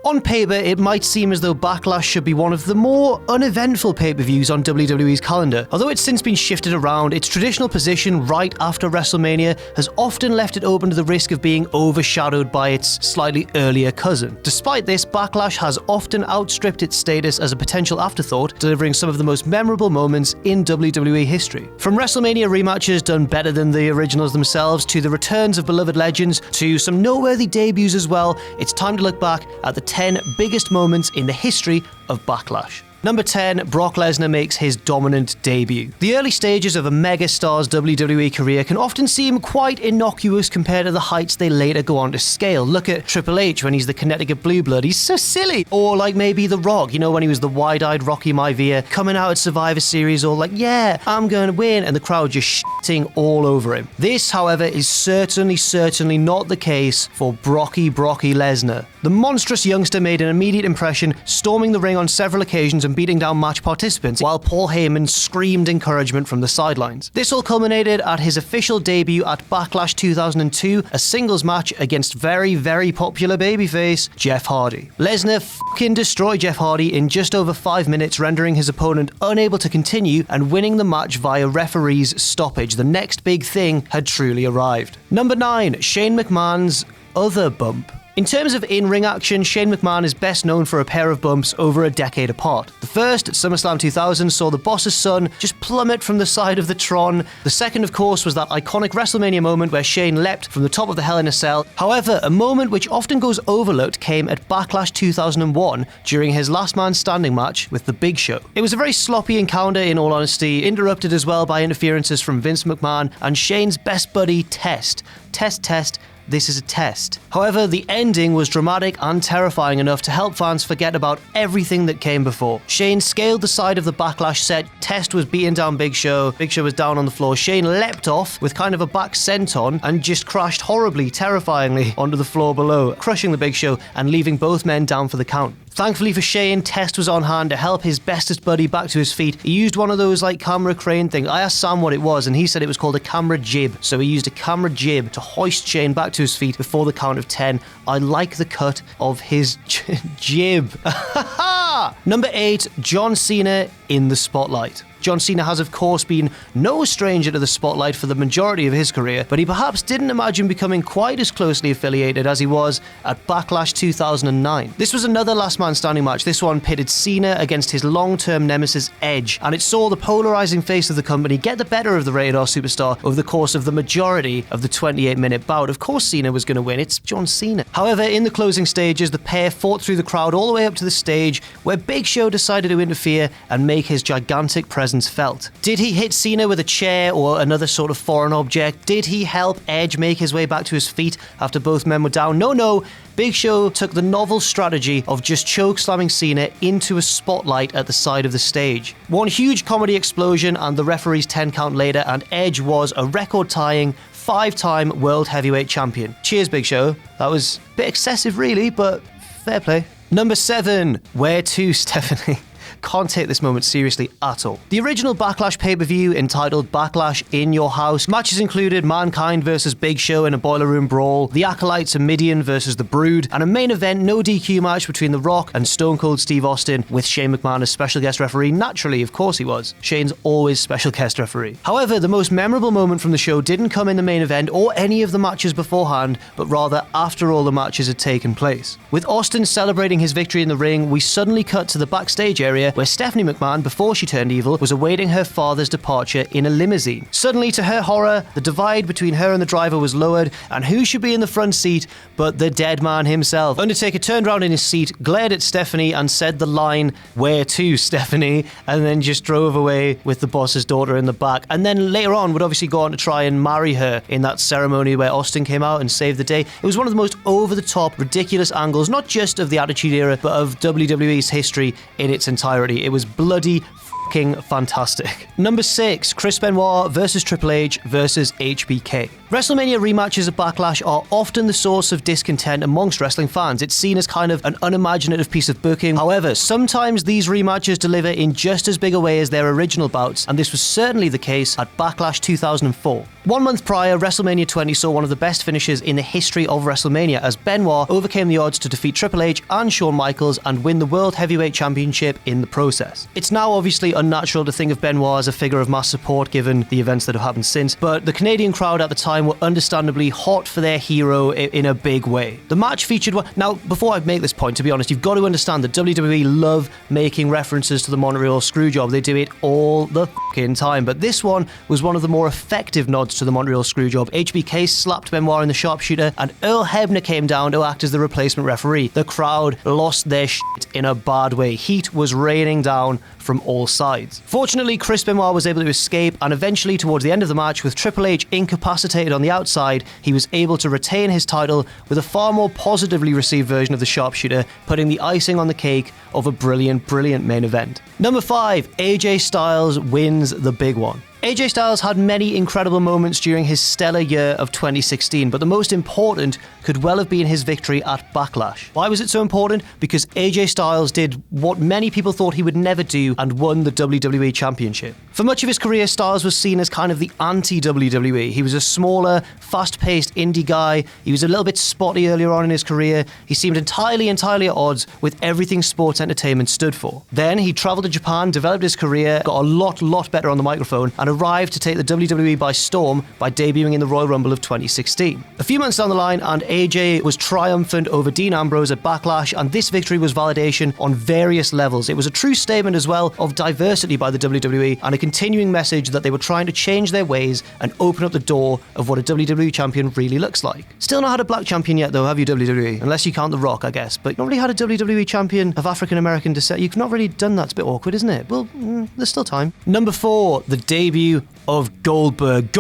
On paper, it might seem as though Backlash should be one of the more uneventful pay-per-views on WWE's calendar. Although it's since been shifted around, its traditional position right after WrestleMania has often left it open to the risk of being overshadowed by its slightly earlier cousin. Despite this, Backlash has often outstripped its status as a potential afterthought, delivering some of the most memorable moments in WWE history. From WrestleMania rematches done better than the originals themselves, to the returns of beloved legends, to some noteworthy debuts as well, it's time to look back at the 10 biggest moments in the history of Backlash. Number 10, Brock Lesnar makes his dominant debut. The early stages of a megastar's WWE career can often seem quite innocuous compared to the heights they later go on to scale. Look at Triple H when he's the Connecticut Blue Blood, he's so silly. Or like maybe The Rock, when he was the wide-eyed Rocky Maivia, coming out at Survivor Series all like, yeah, I'm going to win, and the crowd just shitting all over him. This, however, is certainly not the case for Brocky Lesnar. The monstrous youngster made an immediate impression, storming the ring on several occasions and beating down match participants, while Paul Heyman screamed encouragement from the sidelines. This all culminated at his official debut at Backlash 2002, a singles match against very popular babyface Jeff Hardy. Lesnar fucking destroyed Jeff Hardy in just over 5 minutes, rendering his opponent unable to continue and winning the match via referee's stoppage. The next big thing had truly arrived. Number 9, Shane McMahon's other bump. In terms of in-ring action, Shane McMahon is best known for a pair of bumps over a decade apart. The first, at SummerSlam 2000, saw the boss's son just plummet from the side of the Tron. The second, of course, was that iconic WrestleMania moment where Shane leapt from the top of the Hell in a Cell. However, a moment which often goes overlooked came at Backlash 2001 during his Last Man Standing match with The Big Show. It was a very sloppy encounter, in all honesty, interrupted as well by interferences from Vince McMahon and Shane's best buddy, Test. This is a test. However, the ending was dramatic and terrifying enough to help fans forget about everything that came before. Shane scaled the side of the Backlash set, Test was beating down Big Show was down on the floor, Shane leapt off with kind of a back senton and just crashed horribly, terrifyingly onto the floor below, crushing the Big Show and leaving both men down for the count. Thankfully for Shane, Test was on hand to help his bestest buddy back to his feet. He used one of those camera crane things. I asked Sam what it was and he said it was called a camera jib. So he used a camera jib to hoist Shane back to his feet before the count of 10. I like the cut of his jib. Number 8, John Cena in the spotlight. John Cena has, of course, been no stranger to the spotlight for the majority of his career, but he perhaps didn't imagine becoming quite as closely affiliated as he was at Backlash 2009. This was another Last Man Standing match. This one pitted Cena against his long-term nemesis Edge, and it saw the polarizing face of the company get the better of the Rated R superstar over the course of the majority of the 28-minute bout. Of course Cena was going to win, it's John Cena. However, in the closing stages, the pair fought through the crowd all the way up to the stage, where Big Show decided to interfere and make his gigantic presence felt. Did he hit Cena with a chair or another sort of foreign object? Did he help Edge make his way back to his feet after both men were down? No. Big Show took the novel strategy of just choke-slamming Cena into a spotlight at the side of the stage. One huge comedy explosion and the referee's 10 count later, and Edge was a record-tying 5-time World Heavyweight Champion. Cheers, Big Show. That was a bit excessive, really, but fair play. Number 7, where to, Steffany? Can't take this moment seriously at all. The original Backlash pay-per-view, entitled Backlash in Your House, matches included Mankind versus Big Show in a boiler room brawl, The Acolytes and Mideon versus The Brood, and a main event no DQ match between The Rock and Stone Cold Steve Austin, with Shane McMahon as special guest referee. Naturally, of course he was. Shane's always special guest referee. However, the most memorable moment from the show didn't come in the main event or any of the matches beforehand, but rather after all the matches had taken place. With Austin celebrating his victory in the ring, we suddenly cut to the backstage area where Steffany McMahon, before she turned evil, was awaiting her father's departure in a limousine. Suddenly, to her horror, the divide between her and the driver was lowered, and who should be in the front seat but the dead man himself? Undertaker turned around in his seat, glared at Steffany, and said the line, "Where to, Steffany?" and then just drove away with the boss's daughter in the back. And then later on would obviously go on to try and marry her in that ceremony where Austin came out and saved the day. It was one of the most over-the-top, ridiculous angles, not just of the Attitude Era, but of WWE's history in its entirety. It was bloody fucking fantastic. Number 6, Chris Benoit versus Triple H versus HBK. WrestleMania rematches at Backlash are often the source of discontent amongst wrestling fans. It's seen as kind of an unimaginative piece of booking. However, sometimes these rematches deliver in just as big a way as their original bouts, and this was certainly the case at Backlash 2004. 1 month prior, WrestleMania 20 saw one of the best finishes in the history of WrestleMania as Benoit overcame the odds to defeat Triple H and Shawn Michaels and win the World Heavyweight Championship in the process. It's now obviously unnatural to think of Benoit as a figure of mass support given the events that have happened since, but the Canadian crowd at the time were understandably hot for their hero in a big way. The match featured... Now, before I make this point, to be honest, you've got to understand that WWE love making references to the Montreal Screwjob. They do it all the f***ing time, but this one was one of the more effective nods to the Montreal Screwjob. HBK slapped Benoit in the sharpshooter, and Earl Hebner came down to act as the replacement referee. The crowd lost their shit in a bad way. Heat was raining down from all sides. Fortunately, Chris Benoit was able to escape, and eventually, towards the end of the match, with Triple H incapacitated on the outside, he was able to retain his title with a far more positively received version of the sharpshooter, putting the icing on the cake of a brilliant, brilliant main event. Number 5, AJ Styles wins the big one. AJ Styles had many incredible moments during his stellar year of 2016, but the most important could well have been his victory at Backlash. Why was it so important? Because AJ Styles did what many people thought he would never do and won the WWE Championship. For much of his career, Styles was seen as kind of the anti-WWE. He was a smaller, fast-paced indie guy. He was a little bit spotty earlier on in his career. He seemed entirely at odds with everything sports entertainment stood for. Then he traveled to Japan, developed his career, got a lot better on the microphone, and arrived to take the WWE by storm by debuting in the Royal Rumble of 2016. A few months down the line, and AJ was triumphant over Dean Ambrose at Backlash, and this victory was validation on various levels. It was a true statement as well of diversity by the WWE and a continuing message that they were trying to change their ways and open up the door of what a WWE champion really looks like. Still not had a black champion yet though, have you, WWE? Unless you count The Rock, I guess. But you've not really had a WWE champion of African-American descent. You've not really done that. It's a bit awkward, isn't it? Well, there's still time. Number 4, the debut of Goldberg.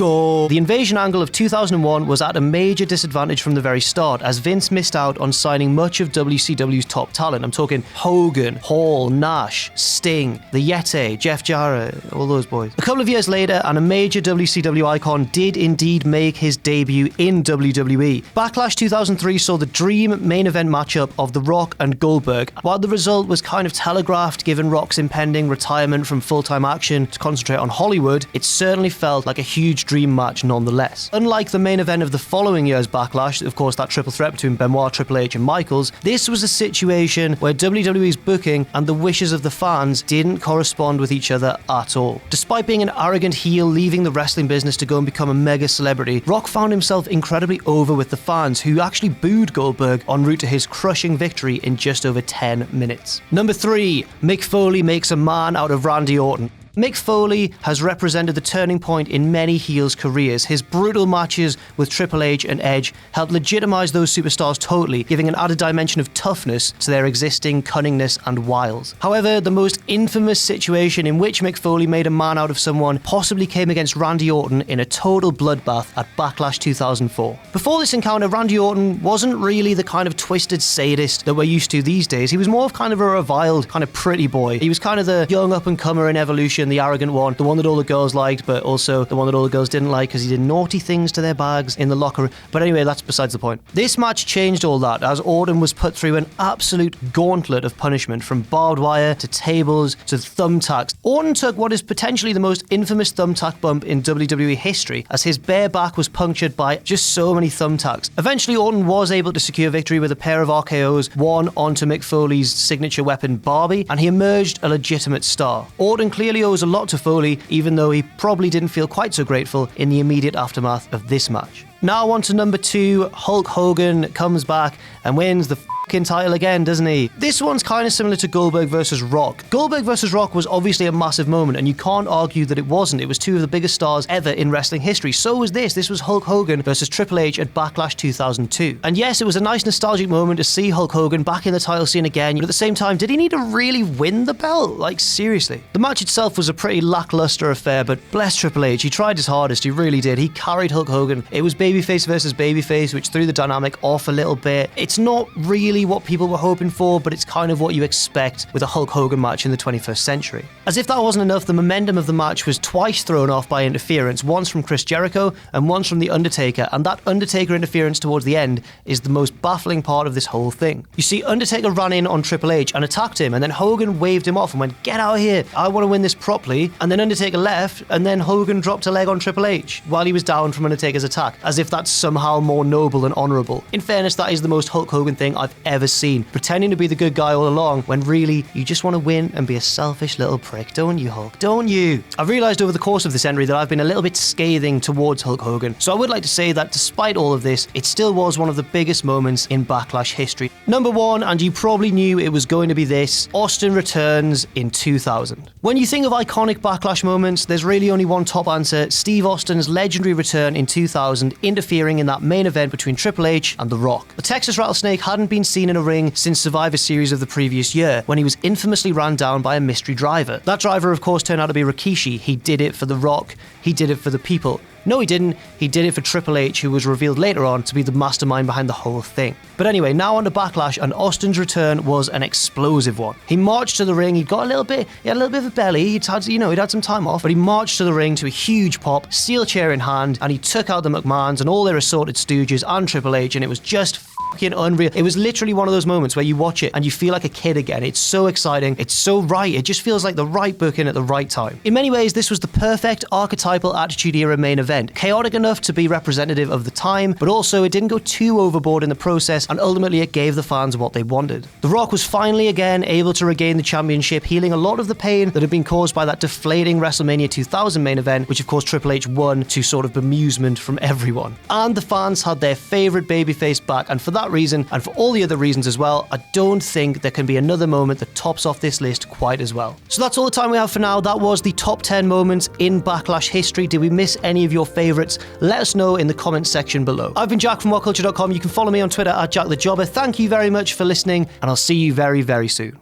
The invasion angle of 2001 was at a major disadvantage from the very start, as Vince missed out on signing much of WCW's top talent. I'm talking Hogan, Hall, Nash, Sting, the Yeti, Jeff Jarrett, all those boys. A couple of years later, and a major WCW icon did indeed make his debut in WWE. Backlash 2003 saw the dream main event matchup of The Rock and Goldberg. While the result was kind of telegraphed given Rock's impending retirement from full-time action to concentrate on Hollywood, it certainly felt like a huge dream match nonetheless. Unlike the main event of the following year's Backlash, of course that triple threat between Benoit, Triple H and Michaels, this was a situation where WWE's booking and the wishes of the fans didn't correspond with each other at all. Despite being an arrogant heel leaving the wrestling business to go and become a mega celebrity, Rock found himself incredibly over with the fans, who actually booed Goldberg en route to his crushing victory in just over 10 minutes. Number 3, Mick Foley makes a man out of Randy Orton. Mick Foley has represented the turning point in many heels' careers. His brutal matches with Triple H and Edge helped legitimize those superstars totally, giving an added dimension of toughness to their existing cunningness and wiles. However, the most infamous situation in which Mick Foley made a man out of someone possibly came against Randy Orton in a total bloodbath at Backlash 2004. Before this encounter, Randy Orton wasn't really the kind of twisted sadist that we're used to these days. He was more of kind of a reviled, kind of pretty boy. He was kind of the young up-and-comer in Evolution, the arrogant one, the one that all the girls liked, but also the one that all the girls didn't like because he did naughty things to their bags in the locker room. But anyway, that's besides the point. This match changed all that, as Orton was put through an absolute gauntlet of punishment, from barbed wire to tables to thumbtacks. Orton took what is potentially the most infamous thumbtack bump in WWE history, as his bare back was punctured by just so many thumbtacks. Eventually, Orton was able to secure victory with a pair of RKOs, one onto Mick Foley's signature weapon Barbie, and he emerged a legitimate star. Orton clearly owes a lot to Foley, even though he probably didn't feel quite so grateful in the immediate aftermath of this match. Now on to number 2, Hulk Hogan comes back and wins the title again, doesn't he? This one's kind of similar to Goldberg versus Rock. Goldberg versus Rock was obviously a massive moment, and you can't argue that it wasn't. It was two of the biggest stars ever in wrestling history. So was this. This was Hulk Hogan versus Triple H at Backlash 2002. And yes, it was a nice nostalgic moment to see Hulk Hogan back in the title scene again, but at the same time, did he need to really win the belt? Like, seriously. The match itself was a pretty lackluster affair, but bless Triple H, he tried his hardest, he really did. He carried Hulk Hogan. It was babyface versus babyface, which threw the dynamic off a little bit. It's not really really what people were hoping for, but it's kind of what you expect with a Hulk Hogan match in the 21st century. As if that wasn't enough, the momentum of the match was twice thrown off by interference, once from Chris Jericho and once from The Undertaker, and that Undertaker interference towards the end is the most baffling part of this whole thing. You see, Undertaker ran in on Triple H and attacked him, and then Hogan waved him off and went, "Get out of here, I want to win this properly," and then Undertaker left, and then Hogan dropped a leg on Triple H while he was down from Undertaker's attack, as if that's somehow more noble and honourable. In fairness, that is the most Hulk Hogan thing I've ever seen, pretending to be the good guy all along, when really, you just want to win and be a selfish little prick, don't you, Hulk? Don't you? I've realised over the course of this entry that I've been a little bit scathing towards Hulk Hogan, so I would like to say that despite all of this, it still was one of the biggest moments in Backlash history. Number one, and you probably knew it was going to be this, Austin returns in 2000. When you think of iconic Backlash moments, there's really only one top answer: Steve Austin's legendary return in 2000, interfering in that main event between Triple H and The Rock. The Texas Rattlesnake hadn't been seen in a ring since Survivor Series of the previous year, when he was infamously ran down by a mystery driver. That driver, of course, turned out to be Rikishi. He did it for The Rock. He did it for the people. No, he didn't. He did it for Triple H, who was revealed later on to be the mastermind behind the whole thing. But anyway, now on to Backlash, and Austin's return was an explosive one. He marched to the ring. He had a little bit of a belly. He'd had some time off, but he marched to the ring to a huge pop, steel chair in hand, and he took out the McMahons and all their assorted stooges and Triple H, and it was just fucking unreal. It was literally one of those moments where you watch it and you feel like a kid again. It's so exciting. It's so right. It just feels like the right booking at the right time. In many ways, this was the perfect archetypal Attitude Era main event. Chaotic enough to be representative of the time, but also it didn't go too overboard in the process, and ultimately it gave the fans what they wanted. The Rock was finally again able to regain the championship, healing a lot of the pain that had been caused by that deflating WrestleMania 2000 main event, which of course Triple H won to sort of bemusement from everyone. And the fans had their favourite babyface back, and for that reason, and for all the other reasons as well, I don't think there can be another moment that tops off this list quite as well. So that's all the time we have for now. That was the top 10 moments in Backlash history. Did we miss any of your favourites? Let us know in the comments section below. I've been Jack from WhatCulture.com. You can follow me on Twitter at JackTheJobber. Thank you very much for listening, and I'll see you very, very soon.